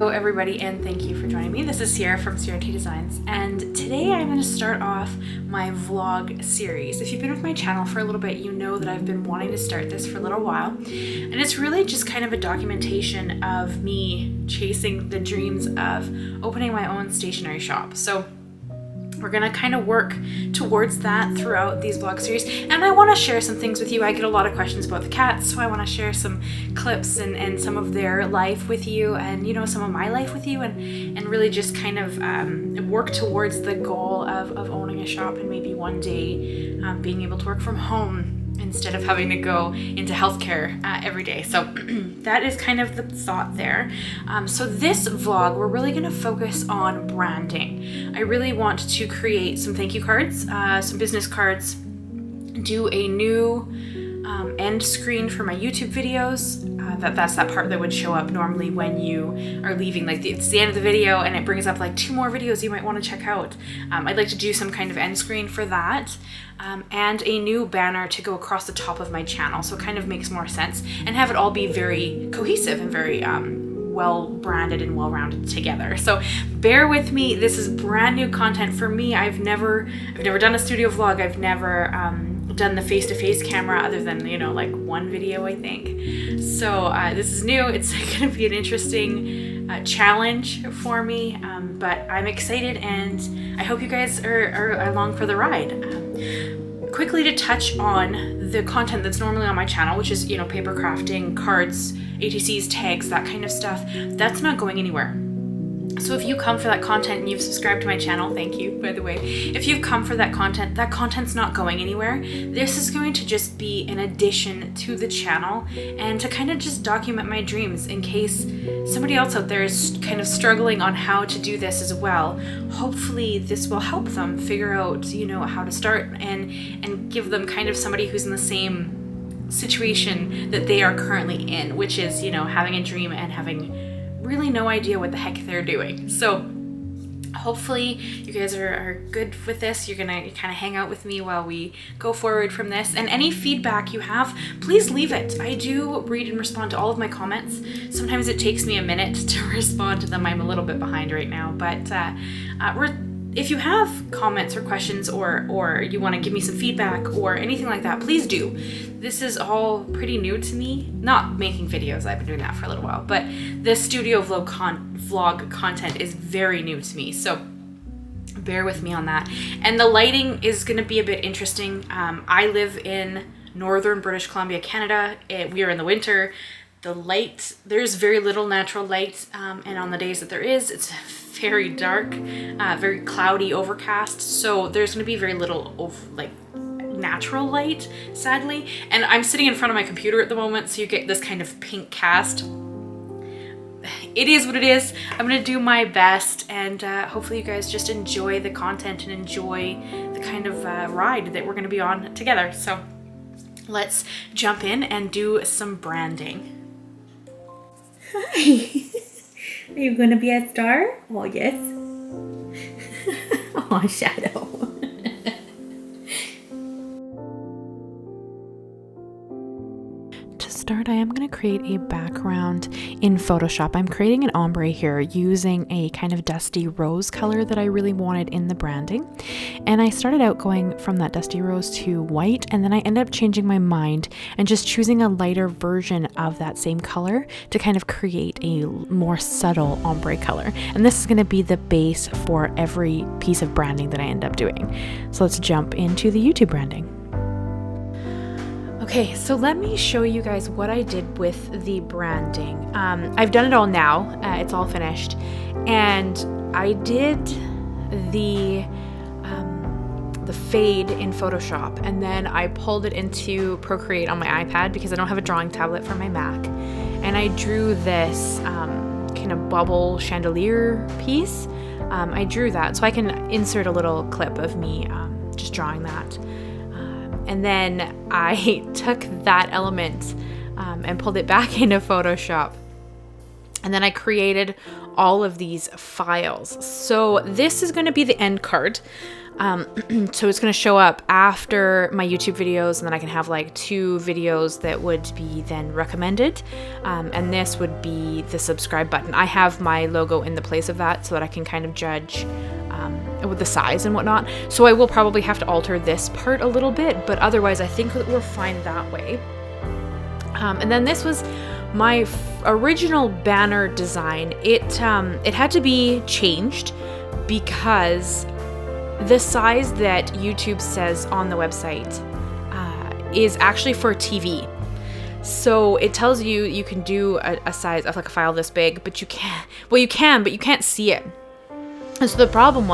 Hello everybody, and thank you for joining me. This is Ciara from Ciara Taylor Designs, and today I'm going to start off my vlog series. If you've been with my channel for a little bit, you know that I've been wanting to start this for a little while, and it's really just kind of a documentation of me chasing the dreams of opening my own stationery shop. So we're gonna kind of work towards that throughout these vlog series, and I want to share some things with you. I get a lot of questions about the cats, so I want to share some clips and some of their life with you, and you know, some of my life with you, and really just kind of work towards the goal of owning a shop, and maybe one day being able to work from home instead of having to go into healthcare every day. So that is kind of the thought there. So this vlog, we're really going to focus on branding. I really want to create some thank you cards, some business cards, do a new end screen for my YouTube videos. That's that part that would show up normally when you are leaving, like it's the end of the video and it brings up like 2 more videos you might want to check out. I'd like to do some kind of end screen for that, and a new banner to go across the top of my channel, so it kind of makes more sense, and have it all be very cohesive and very well branded and well rounded together. So bear with me, this is brand new content for me. I've never done a studio vlog. I've never done the face-to-face camera other than, you know, like one video, I think. So this is new. It's going to be an interesting challenge for me, but I'm excited, and I hope you guys are along for the ride. Quickly to touch on the content that's normally on my channel, which is, you know, paper crafting, cards, ATCs, tags, that kind of stuff. That's not going anywhere. So if you come for that content and you've subscribed to my channel, thank you, by the way. If you've come for that content's not going anywhere. This is going to just be an addition to the channel, and to kind of just document my dreams in case somebody else out there is kind of struggling on how to do this as well. Hopefully this will help them figure out, you know, how to start, and give them kind of somebody who's in the same situation that they are currently in, which is, you know, having a dream and having really no idea what the heck they're doing. So hopefully you guys are good with this. You're gonna kind of hang out with me while we go forward from this, and any feedback you have, please leave it. I do read and respond to all of my comments. Sometimes it takes me a minute to respond to them. I'm a little bit behind right now, but if you have comments or questions, or you want to give me some feedback or anything like that, please do. This is all pretty new to me. Not making videos, I've been doing that for a little while, but this studio vlog content is very new to me, so bear with me on that. And the lighting is going to be a bit interesting. I live in northern British Columbia, Canada. We are in the winter. The light, there's very little natural light, and on the days that there is, it's very dark, very cloudy, overcast, so there's going to be very little natural light, sadly. And I'm sitting in front of my computer at the moment, so you get this kind of pink cast. It is what it is. I'm going to do my best, and hopefully you guys just enjoy the content and enjoy the kind of ride that we're going to be on together. So let's jump in and do some branding. Hi. Are you gonna be a star? Oh, yes. Oh, Shadow. Start, I am going to create a background in Photoshop. I'm creating an ombre here using a kind of dusty rose color that I really wanted in the branding. And I started out going from that dusty rose to white, and then I ended up changing my mind and just choosing a lighter version of that same color to kind of create a more subtle ombre color. And this is going to be the base for every piece of branding that I end up doing. So let's jump into the YouTube branding. Okay, so let me show you guys what I did with the branding. I've done it all now, it's all finished, and I did the fade in Photoshop, and then I pulled it into Procreate on my iPad because I don't have a drawing tablet for my Mac, and I drew this kind of bubble chandelier piece. I drew that, so I can insert a little clip of me just drawing that. And then I took that element and pulled it back into Photoshop. And then I created all of these files. So this is going to be the end card. So it's going to show up after my YouTube videos, and then I can have like 2 videos that would be then recommended. And this would be the subscribe button. I have my logo in the place of that so that I can kind of judge with the size and whatnot. So I will probably have to alter this part a little bit, but otherwise I think that we're fine that way. And then this was my original banner design. It had to be changed because the size that YouTube says on the website is actually for TV. So it tells you you can do a size of like a file this big, but you can't, well you can, but you can't see it. And so the problem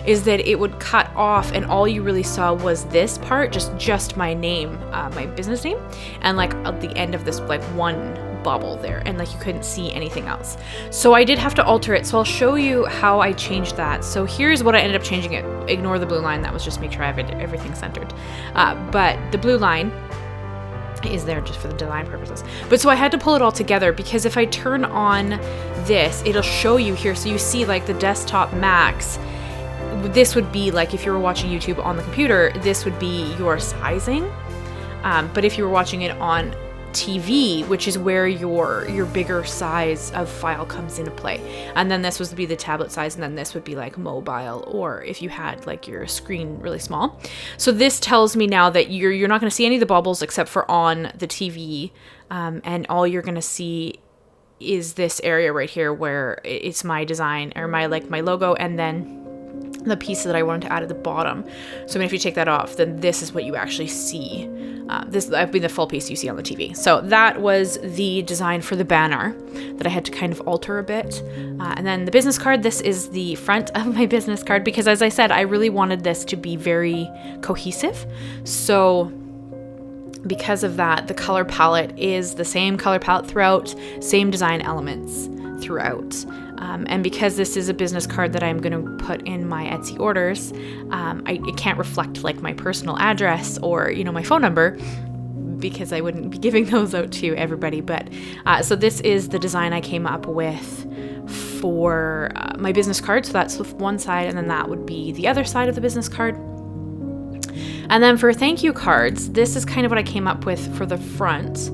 is that it would cut off and all you really saw was this part, just my name, my business name, and like at the end of this like one bubble there, and like you couldn't see anything else. So I did have to alter it. So I'll show you how I changed that. So here's what I ended up changing it. Ignore the blue line. That was just make sure I have everything centered. But the blue line is there just for the design purposes. But so I had to pull it all together because if I turn on this, it'll show you here. So you see like the desktop max, this would be like if you were watching YouTube on the computer, this would be your sizing. But if you were watching it on TV, which is where your bigger size of file comes into play, and then this would be the tablet size, and then this would be like mobile, or if you had like your screen really small. So this tells me now that you're not going to see any of the bubbles except for on the TV, and all you're going to see is this area right here where it's my design or my logo, and then the piece that I wanted to add at the bottom. So I mean, if you take that off, then this is what you actually see. This would be the full piece you see on the TV. So that was the design for the banner that I had to kind of alter a bit. And then the business card, this is the front of my business card because as I said, I really wanted this to be very cohesive. So because of that, the color palette is the same color palette throughout, same design elements throughout. And because this is a business card that I'm going to put in my Etsy orders, it can't reflect like my personal address or, my phone number because I wouldn't be giving those out to everybody. But so this is the design I came up with for my business card. So that's one side, and then that would be the other side of the business card. And then for thank you cards, this is kind of what I came up with for the front.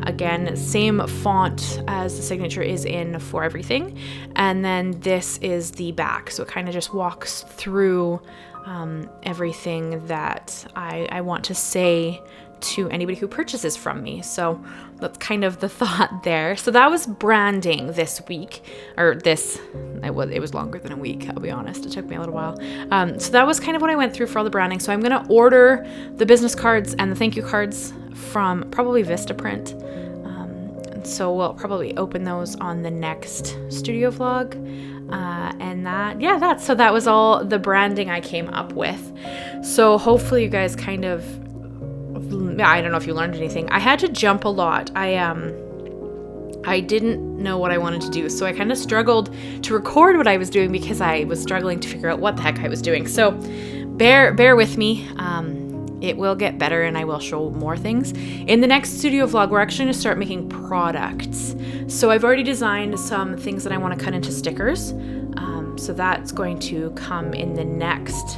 Again, same font as the signature is in for everything. And then this is the back. So it kind of just walks through everything that I want to say to anybody who purchases from me. So that's kind of the thought there. So that was branding this week, or it was longer than a week, I'll be honest. It took me a little while. So that was kind of what I went through for all the branding. So I'm going to order the business cards and the thank you cards from probably Vistaprint. So we'll probably open those on the next studio vlog. So that was all the branding I came up with. So hopefully you guys kind of, I don't know if you learned anything. I had to jump a lot. I didn't know what I wanted to do, so I kind of struggled to record what I was doing because I was struggling to figure out what the heck I was doing. So bear with me. It will get better and I will show more things. In the next studio vlog, we're actually going to start making products. So I've already designed some things that I want to cut into stickers. So that's going to come in the next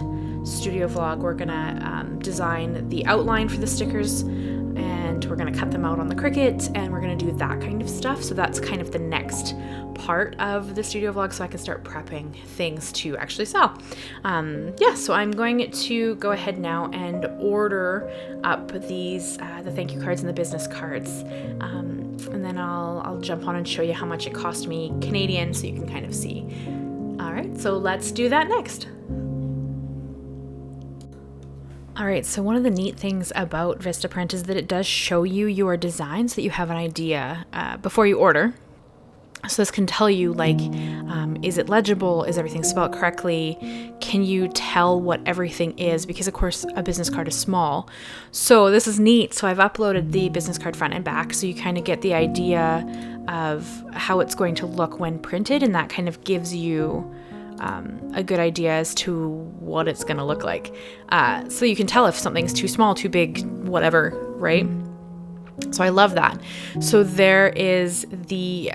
studio vlog. We're going to design the outline for the stickers, and we're going to cut them out on the Cricut, and we're going to do that kind of stuff. So that's kind of the next part of the studio vlog, so I can start prepping things to actually sell. So I'm going to go ahead now and order up these the thank you cards and the business cards, and then I'll jump on and show you how much it cost me Canadian so you can kind of see. All right, so let's do that next. All right, so one of the neat things about Vistaprint is that it does show you your design so that you have an idea before you order. So this can tell you, like, is it legible? Is everything spelled correctly? Can you tell what everything is? Because, of course, a business card is small. So this is neat. So I've uploaded the business card front and back, so you kind of get the idea of how it's going to look when printed, and that kind of gives you a good idea as to what it's going to look like. So you can tell if something's too small, too big, whatever, right? So I love that. So there is the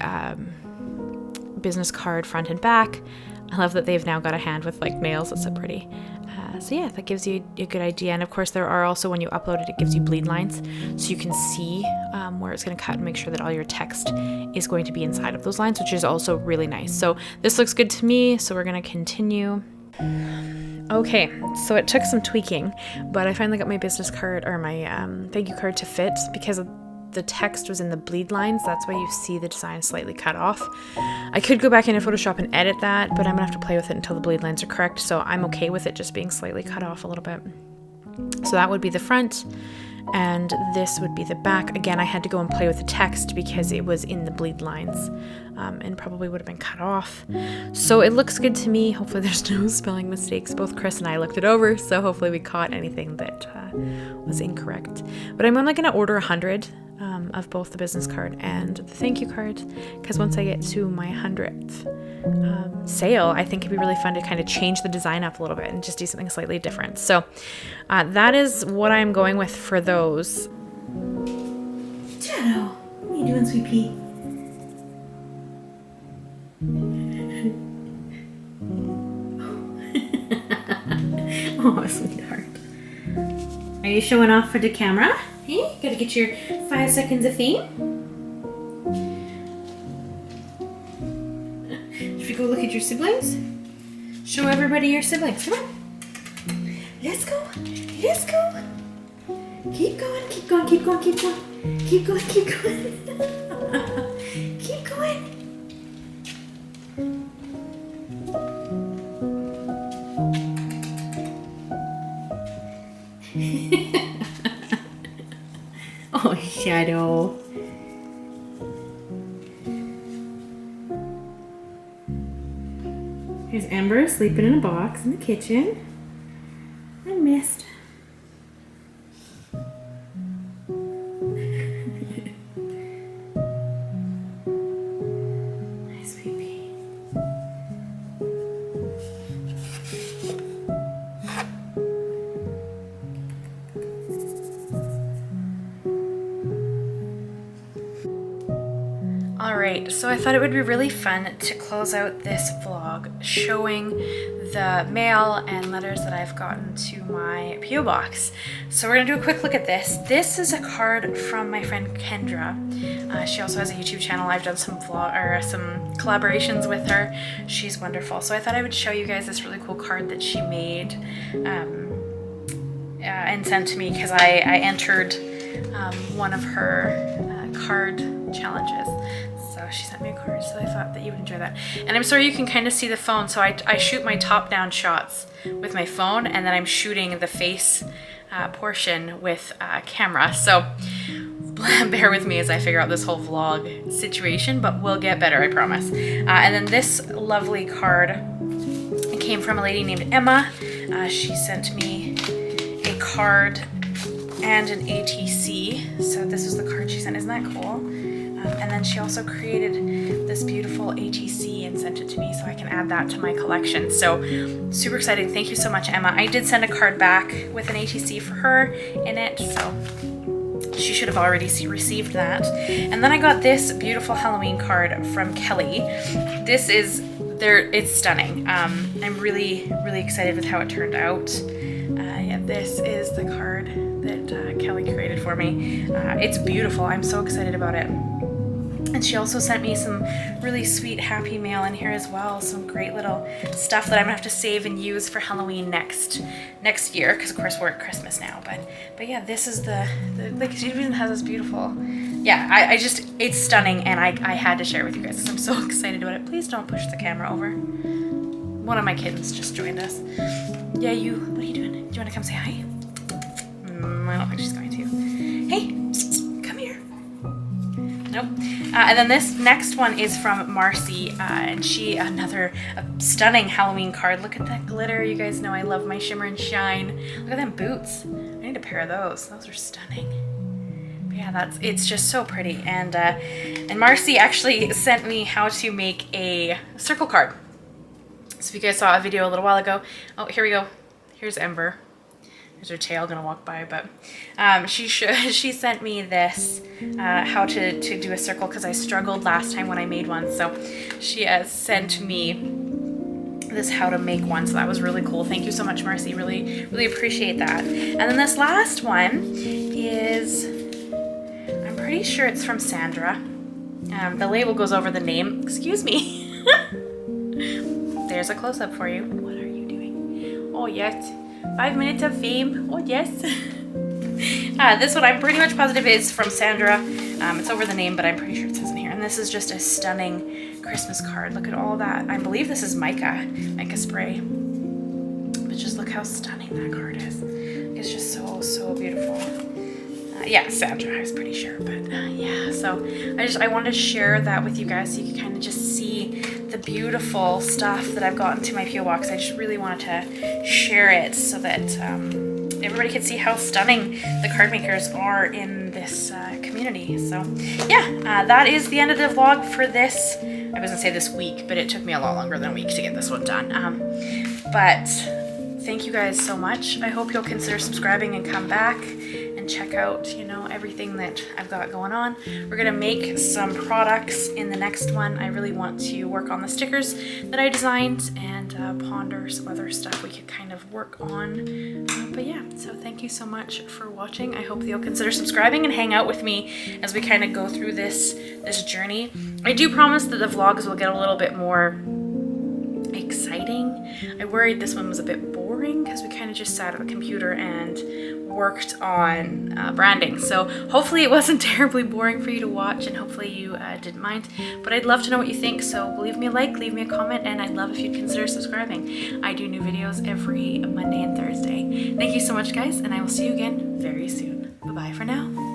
business card front and back. I love that they've now got a hand with like nails. It's so pretty. So yeah, that gives you a good idea. And of course there are also, when you upload it, it gives you bleed lines, so you can see where it's going to cut and make sure that all your text is going to be inside of those lines, which is also really nice. So this looks good to me, so we're going to continue. Okay, so it took some tweaking, but I finally got my business card, or my thank you card, to fit, because the text was in the bleed lines. That's why you see the design slightly cut off. I could go back into Photoshop and edit that, but I'm gonna have to play with it until the bleed lines are correct, so I'm okay with it just being slightly cut off a little bit. So that would be the front, and this would be the back. Again, I had to go and play with the text because it was in the bleed lines, and probably would have been cut off. So it looks good to me. Hopefully there's no spelling mistakes. Both Chris and I looked it over, so hopefully we caught anything that was incorrect. But I'm only gonna order 100 of both the business card and the thank you card, because once I get to my 100th sale, I think it'd be really fun to kind of change the design up a little bit and just do something slightly different. So that is what I'm going with for those. Shadow, what are you doing, sweet pea? Oh, sweetheart. Are you showing off for the camera? Hey, gotta get your 5 seconds of fame. Should we go look at your siblings? Show everybody your siblings. Come on. Let's go. Let's go. Keep going, keep going, keep going, keep going. Keep going, keep going. Keep going. Oh, Shadow. Here's Amber sleeping in a box in the kitchen. I missed. Nice baby. Alright, so I thought it would be really fun to close out this vlog showing the mail and letters that I've gotten to my PO box. So we're gonna do a quick look at this. This is a card from my friend Kendra. She also has a YouTube channel. I've done some some collaborations with her. She's wonderful. So I thought I would show you guys this really cool card that she made and sent to me, because I entered one of her card challenges. So she sent me a card, so I thought that you would enjoy that. And I'm sorry you can kind of see the phone, so I shoot my top-down shots with my phone, and then I'm shooting the face portion with a camera. So bear with me as I figure out this whole vlog situation, but we'll get better, I promise. And then this lovely card came from a lady named Emma. She sent me a card and an ATC. So this is the card she sent. Isn't that cool? And then she also created this beautiful ATC and sent it to me, so I can add that to my collection. So super exciting. Thank you so much, Emma. I did send a card back with an ATC for her in it, so she should have already received that. And then I got this beautiful Halloween card from Kelly. This is it's stunning. I'm really excited with how it turned out. Yeah, this is the card that Kelly created for me. It's beautiful. I'm so excited about it. And she also sent me some really sweet happy mail in here as well. Some great little stuff that I'm gonna have to save and use for Halloween next year, because of course we're at Christmas now. But yeah, this is the like, she even has this beautiful. Yeah, I just, it's stunning, and I had to share with you guys because I'm so excited about it. Please don't push the camera over. One of my kittens just joined us. Yeah, what are you doing? Do you want to come say hi? I don't think she's going to. Hey, come here. Nope. And then this next one is from Marcy, and another stunning Halloween card. Look at that glitter. You guys know I love my shimmer and shine. Look at them boots. I need a pair of those. Those are stunning. But yeah, it's just so pretty. And Marcy actually sent me how to make a circle card. So if you guys saw a video a little while ago, oh, here we go. Here's Ember. There's her tail gonna walk by, but she sent me this how to do a circle, because I struggled last time when I made one. So she sent me this how to make one, so that was really cool. Thank you so much, Marcy. Really appreciate that. And then this last one is, I'm pretty sure it's from Sandra. The label goes over the name. Excuse me. There's a close-up for you. What are you doing? Oh yes, 5 minutes of fame. Oh yes. This one I'm pretty much positive is from Sandra. It's over the name, but I'm pretty sure it says in here. And this is just a stunning Christmas card. Look at all that. I believe this is mica spray. But just look how stunning that card is. It's just so beautiful. Yeah, Sandra, I was pretty sure, but yeah. So I wanted to share that with you guys so you can kind of just see the beautiful stuff that I've got into my PO box. I just really wanted to share it so that everybody can see how stunning the card makers are in this community. So yeah, that is the end of the vlog for this. I was gonna say this week, but it took me a lot longer than a week to get this one done. But thank you guys so much. I hope you'll consider subscribing and come back and check out, you know, everything that I've got going on. We're gonna make some products in the next one. I really want to work on the stickers that I designed and ponder some other stuff we could kind of work on. But yeah, so thank you so much for watching. I hope that you'll consider subscribing and hang out with me as we kind of go through this journey. I do promise that the vlogs will get a little bit more exciting. I worried this one was a bit boring because we kind of just sat at a computer and worked on branding. So hopefully it wasn't terribly boring for you to watch, and hopefully you didn't mind. But I'd love to know what you think, so leave me a like, leave me a comment, and I'd love if you'd consider subscribing. I do new videos every Monday and Thursday. Thank you so much, guys, and I will see you again very soon. Bye-bye for now.